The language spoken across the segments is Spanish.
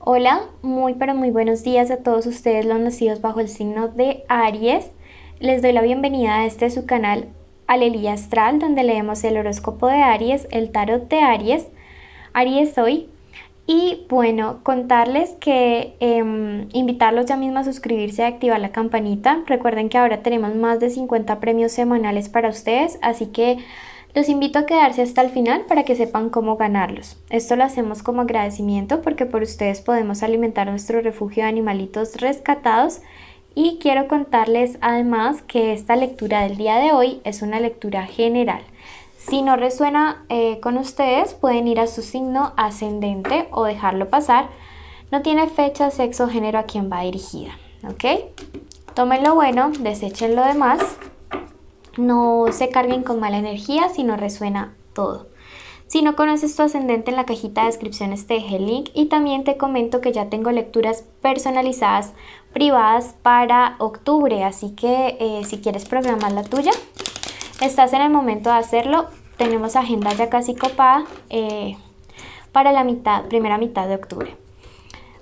Hola, muy pero muy buenos días a todos ustedes los nacidos bajo el signo de Aries. Les doy la bienvenida a este su canal Alelía Astral, donde leemos el horóscopo de Aries, el tarot de Aries, Aries hoy. Y bueno, contarles que invitarlos ya mismo a suscribirse y activar la campanita. Recuerden que ahora tenemos más de 50 premios semanales para ustedes, así que los invito a quedarse hasta el final para que sepan cómo ganarlos. Esto lo hacemos como agradecimiento porque por ustedes podemos alimentar nuestro refugio de animalitos rescatados. Y quiero contarles además que esta lectura del día de hoy es una lectura general. Si no resuena con ustedes, pueden ir a su signo ascendente o dejarlo pasar. No tiene fecha, sexo, género a quien va dirigida, ¿ok? Tomen lo bueno, desechen lo demás. No se carguen con mala energía si no resuena todo. Si no conoces tu ascendente, en la cajita de descripciones te dejé el link y también te comento que ya tengo lecturas personalizadas privadas para octubre, así que si quieres programar la tuya, estás en el momento de hacerlo. Tenemos agenda ya casi copada para la primera mitad de octubre.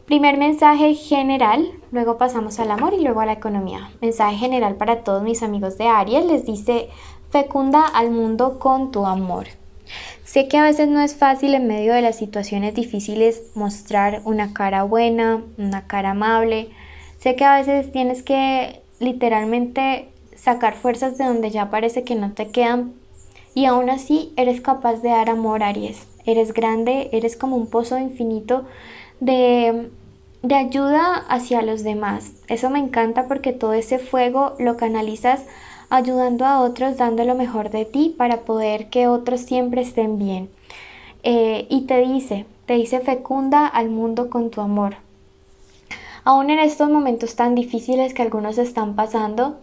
Primer mensaje general, luego pasamos al amor y luego a la economía. Mensaje general para todos mis amigos de Aries, les dice: fecunda al mundo con tu amor. Sé que a veces no es fácil en medio de las situaciones difíciles mostrar una cara buena, una cara amable. Sé que a veces tienes que literalmente sacar fuerzas de donde ya parece que no te quedan, y aún así eres capaz de dar amor, Aries. Eres grande, eres como un pozo infinito de ayuda hacia los demás. Eso me encanta porque todo ese fuego lo canalizas ayudando a otros, dando lo mejor de ti para poder que otros siempre estén bien. Y te dice fecunda al mundo con tu amor. Aún en estos momentos tan difíciles que algunos están pasando,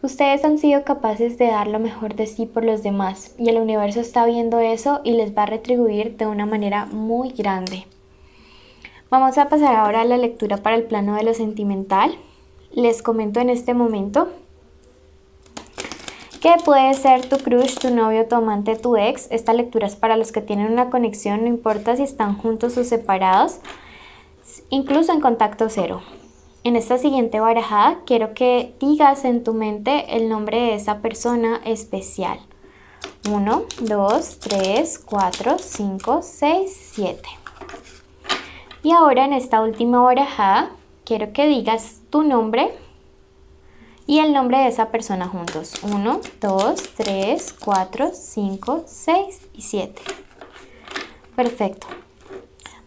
ustedes han sido capaces de dar lo mejor de sí por los demás y el universo está viendo eso y les va a retribuir de una manera muy grande. Vamos a pasar ahora a la lectura para el plano de lo sentimental. Les comento en este momento que puede ser tu crush, tu novio, tu amante, tu ex. Esta lectura es para los que tienen una conexión, no importa si están juntos o separados, incluso en contacto cero. En esta siguiente barajada quiero que digas en tu mente el nombre de esa persona especial. 1, 2, 3, 4, 5, 6, 7. Y ahora en esta última barajada quiero que digas tu nombre y el nombre de esa persona juntos. 1, 2, 3, 4, 5, 6 y 7. Perfecto.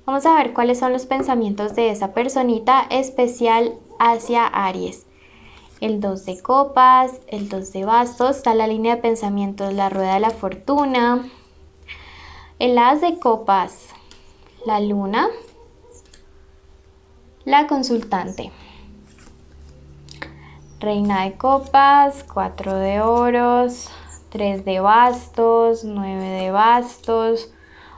Vamos a ver cuáles son los pensamientos de esa personita especial hacia Aries. El 2 de copas, el 2 de bastos, está la línea de pensamientos, la rueda de la fortuna, el as de copas, la luna, la consultante. Reina de copas, 4 de oros, 3 de bastos, 9 de bastos,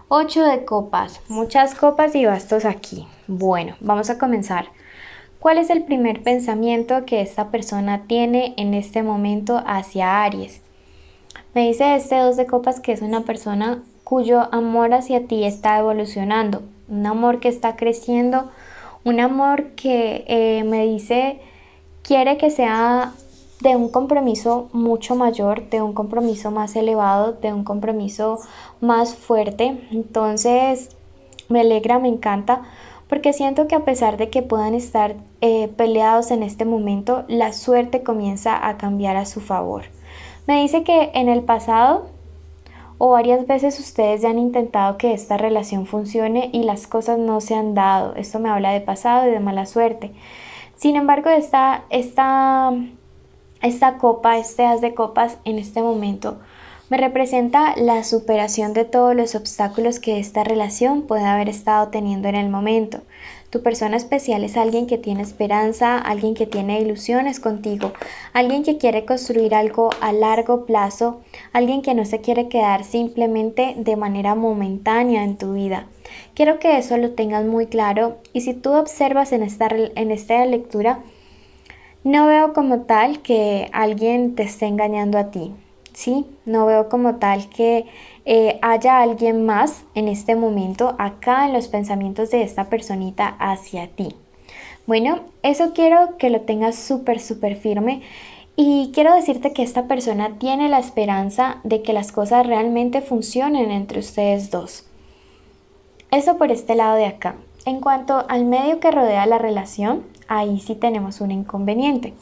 8 de copas. Muchas copas y bastos aquí. Bueno, vamos a comenzar. ¿Cuál es el primer pensamiento que esta persona tiene en este momento hacia Aries? Me dice este 2 de copas que es una persona cuyo amor hacia ti está evolucionando, un amor que está creciendo, un amor que me dice quiere que sea de un compromiso mucho mayor, de un compromiso más elevado, de un compromiso más fuerte. Entonces me alegra, me encanta, porque siento que a pesar de que puedan estar peleados en este momento, la suerte comienza a cambiar a su favor. Me dice que en el pasado o varias veces ustedes ya han intentado que esta relación funcione y las cosas no se han dado. Esto me habla de pasado y de mala suerte. Sin embargo, esta copa, este as de copas en este momento me representa la superación de todos los obstáculos que esta relación puede haber estado teniendo en el momento. Tu persona especial es alguien que tiene esperanza, alguien que tiene ilusiones contigo, alguien que quiere construir algo a largo plazo, alguien que no se quiere quedar simplemente de manera momentánea en tu vida. Quiero que eso lo tengas muy claro, y si tú observas en esta lectura, no veo como tal que alguien te esté engañando a ti, ¿sí? No veo como tal que haya alguien más en este momento acá en los pensamientos de esta personita hacia ti. Bueno, eso quiero que lo tengas súper, súper firme. Y quiero decirte que esta persona tiene la esperanza de que las cosas realmente funcionen entre ustedes dos. Eso por este lado de acá. En cuanto al medio que rodea la relación, ahí sí tenemos un inconveniente.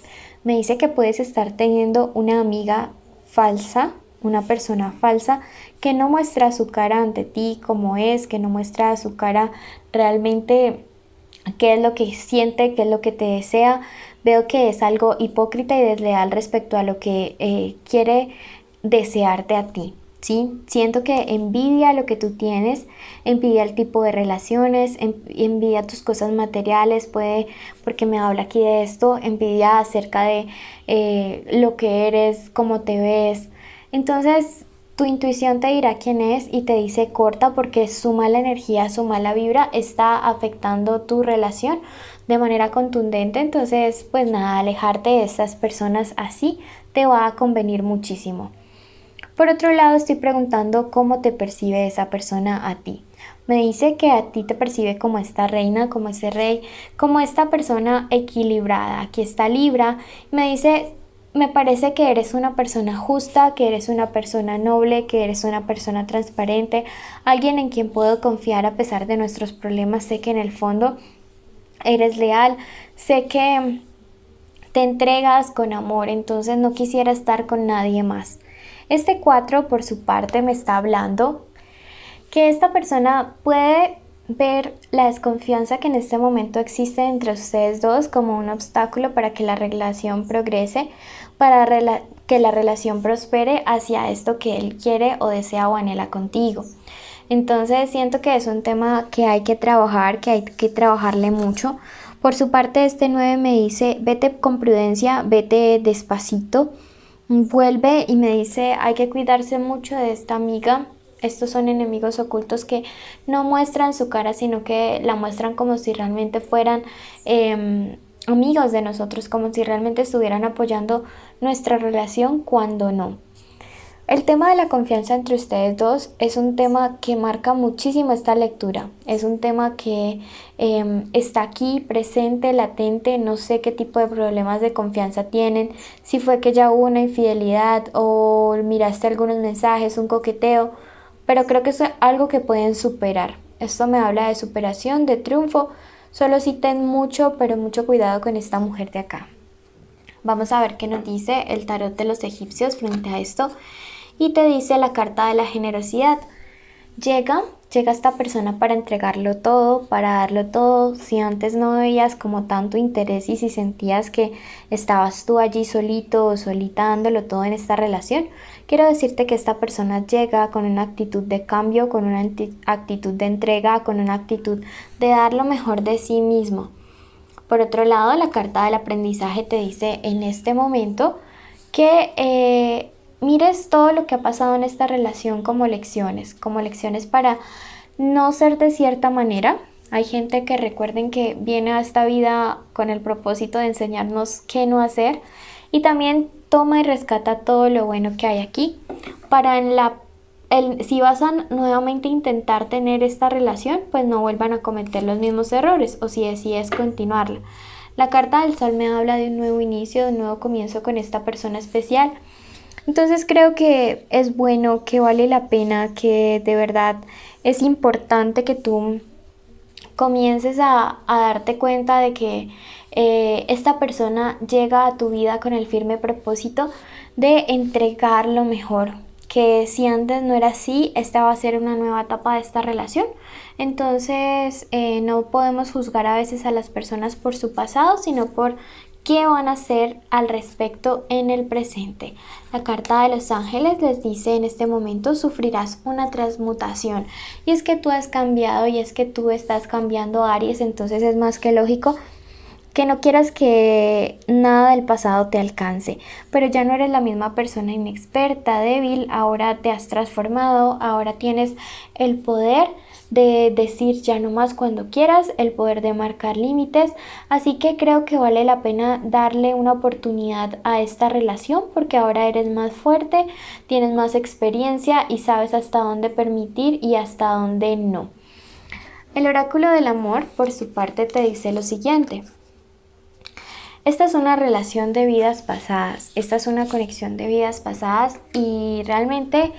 Me dice que puedes estar teniendo una amiga falsa, una persona falsa que no muestra su cara ante ti como es, que no muestra su cara realmente qué es lo que siente, qué es lo que te desea. Veo que es algo hipócrita y desleal respecto a lo que quiere desearte a ti. ¿Sí? Siento que envidia lo que tú tienes, envidia el tipo de relaciones, envidia tus cosas materiales, puede, porque me habla aquí de esto, envidia acerca de lo que eres, cómo te ves. Entonces, tu intuición te dirá quién es y te dice corta porque su mala energía, su mala vibra está afectando tu relación de manera contundente. Entonces, pues nada, alejarte de estas personas así te va a convenir muchísimo. Por otro lado, estoy preguntando cómo te percibe esa persona a ti. Me dice que a ti te percibe como esta reina, como ese rey, como esta persona equilibrada. Aquí está Libra. Me dice, me parece que eres una persona justa, que eres una persona noble, que eres una persona transparente, alguien en quien puedo confiar a pesar de nuestros problemas. Sé que en el fondo eres leal, sé que te entregas con amor, entonces no quisiera estar con nadie más. Este 4 por su parte me está hablando que esta persona puede ver la desconfianza que en este momento existe entre ustedes dos como un obstáculo para que la relación progrese, para que la relación prospere hacia esto que él quiere o desea o anhela contigo. Entonces siento que es un tema que hay que trabajar, que hay que trabajarle mucho. Por su parte, este 9 me dice, vete con prudencia, vete despacito. Vuelve y me dice, hay que cuidarse mucho de esta amiga. Estos son enemigos ocultos que no muestran su cara, sino que la muestran como si realmente fueran amigos de nosotros, como si realmente estuvieran apoyando nuestra relación cuando no. El tema de la confianza entre ustedes dos es un tema que marca muchísimo esta lectura. Es un tema que está aquí, presente, latente. No sé qué tipo de problemas de confianza tienen. Si fue que ya hubo una infidelidad o miraste algunos mensajes, un coqueteo. Pero creo que es algo que pueden superar. Esto me habla de superación, de triunfo. Solo sí ten mucho, pero mucho cuidado con esta mujer de acá. Vamos a ver qué nos dice el tarot de los egipcios frente a esto. Y te dice la carta de la generosidad. Llega esta persona para entregarlo todo, para darlo todo. Si antes no veías como tanto interés y si sentías que estabas tú allí solito o solita dándolo todo en esta relación, quiero decirte que esta persona llega con una actitud de cambio, con una actitud de entrega, con una actitud de dar lo mejor de sí mismo. Por otro lado, la carta del aprendizaje te dice en este momento que mires todo lo que ha pasado en esta relación como lecciones para no ser de cierta manera. Hay gente que recuerden que viene a esta vida con el propósito de enseñarnos qué no hacer y también toma y rescata todo lo bueno que hay aquí para si vas a nuevamente intentar tener esta relación, pues no vuelvan a cometer los mismos errores o si decides continuarla. La carta del sol me habla de un nuevo inicio, de un nuevo comienzo con esta persona especial. Entonces creo que es bueno, que vale la pena, que de verdad es importante que tú comiences a darte cuenta de que esta persona llega a tu vida con el firme propósito de entregar lo mejor. Que si antes no era así, esta va a ser una nueva etapa de esta relación. Entonces no podemos juzgar a veces a las personas por su pasado, sino por qué van a hacer al respecto en el presente. La carta de los ángeles les dice: en este momento sufrirás una transmutación. Y es que tú has cambiado y es que tú estás cambiando, Aries, entonces es más que lógico que no quieras que nada del pasado te alcance, pero ya no eres la misma persona inexperta, débil, ahora te has transformado, ahora tienes el poder de decir ya no más cuando quieras, el poder de marcar límites, así que creo que vale la pena darle una oportunidad a esta relación porque ahora eres más fuerte, tienes más experiencia y sabes hasta dónde permitir y hasta dónde no. El oráculo del amor, por su parte, te dice lo siguiente. Esta es una relación de vidas pasadas, esta es una conexión de vidas pasadas y realmente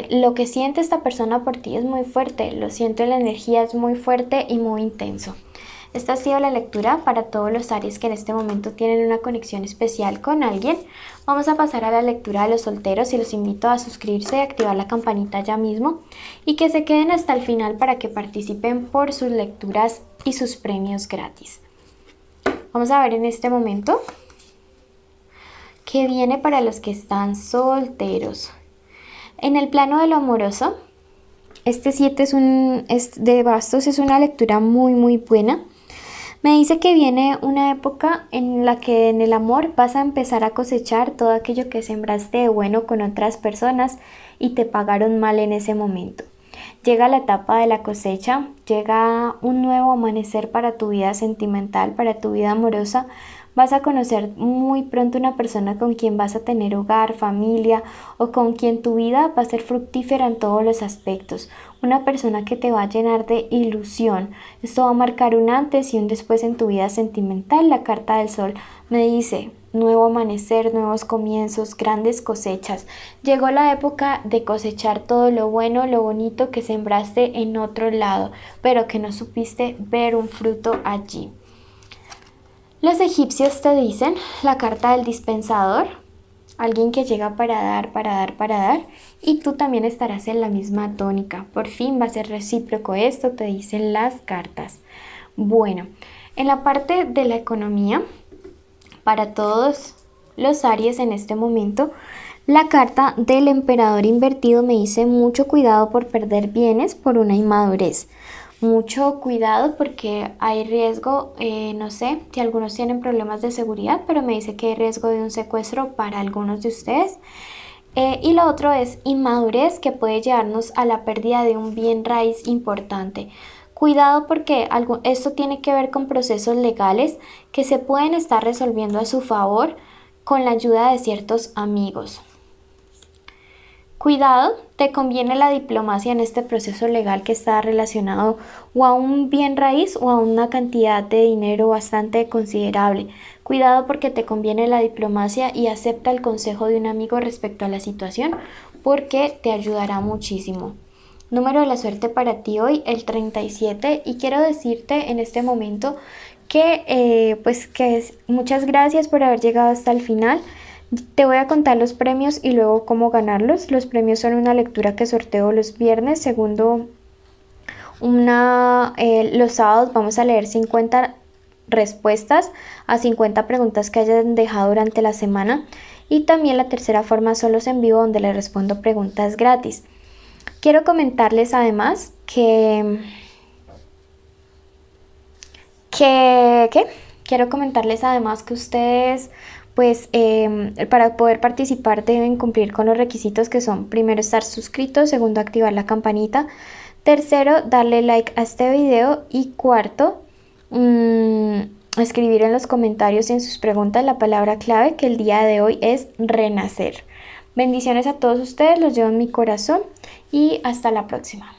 lo que siente esta persona por ti es muy fuerte, lo siento, la energía es muy fuerte y muy intenso. Esta ha sido la lectura para todos los Aries que en este momento tienen una conexión especial con alguien. Vamos a pasar a la lectura de los solteros y los invito a suscribirse y activar la campanita ya mismo y que se queden hasta el final para que participen por sus lecturas y sus premios gratis. Vamos a ver en este momento qué viene para los que están solteros. En el plano de lo amoroso, este 7 de bastos es una lectura muy buena. Me dice que viene una época en la que en el amor vas a empezar a cosechar todo aquello que sembraste de bueno con otras personas y te pagaron mal en ese momento. Llega la etapa de la cosecha, llega un nuevo amanecer para tu vida sentimental, para tu vida amorosa. Vas a conocer muy pronto una persona con quien vas a tener hogar, familia o con quien tu vida va a ser fructífera en todos los aspectos. Una persona que te va a llenar de ilusión. Esto va a marcar un antes y un después en tu vida sentimental. La carta del sol me dice nuevo amanecer, nuevos comienzos, grandes cosechas. Llegó la época de cosechar todo lo bueno, lo bonito que sembraste en otro lado, pero que no supiste ver un fruto allí. Los egipcios te dicen la carta del dispensador, alguien que llega para dar, y tú también estarás en la misma tónica. Por fin va a ser recíproco esto, te dicen las cartas. Bueno, en la parte de la economía, para todos los Aries en este momento, la carta del emperador invertido me dice mucho cuidado por perder bienes por una inmadurez. Mucho cuidado porque hay riesgo, no sé si algunos tienen problemas de seguridad, pero me dice que hay riesgo de un secuestro para algunos de ustedes. Y lo otro es inmadurez que puede llevarnos a la pérdida de un bien raíz importante. Cuidado porque esto tiene que ver con procesos legales que se pueden estar resolviendo a su favor con la ayuda de ciertos amigos. Cuidado, te conviene la diplomacia en este proceso legal que está relacionado o a un bien raíz o a una cantidad de dinero bastante considerable. Cuidado porque te conviene la diplomacia y acepta el consejo de un amigo respecto a la situación porque te ayudará muchísimo. Número de la suerte para ti hoy, el 37, y quiero decirte en este momento que muchas gracias por haber llegado hasta el final. Te voy a contar los premios y luego cómo ganarlos. Los premios son una lectura que sorteo los viernes. Segundo, los sábados vamos a leer 50 respuestas a 50 preguntas que hayan dejado durante la semana. Y también la tercera forma son los en vivo donde les respondo preguntas gratis. Quiero comentarles además Quiero comentarles además que ustedes para poder participar deben cumplir con los requisitos que son: primero, estar suscritos; segundo, activar la campanita; tercero, darle like a este video; y cuarto, escribir en los comentarios y en sus preguntas la palabra clave, que el día de hoy es renacer. Bendiciones a todos ustedes, los llevo en mi corazón y hasta la próxima.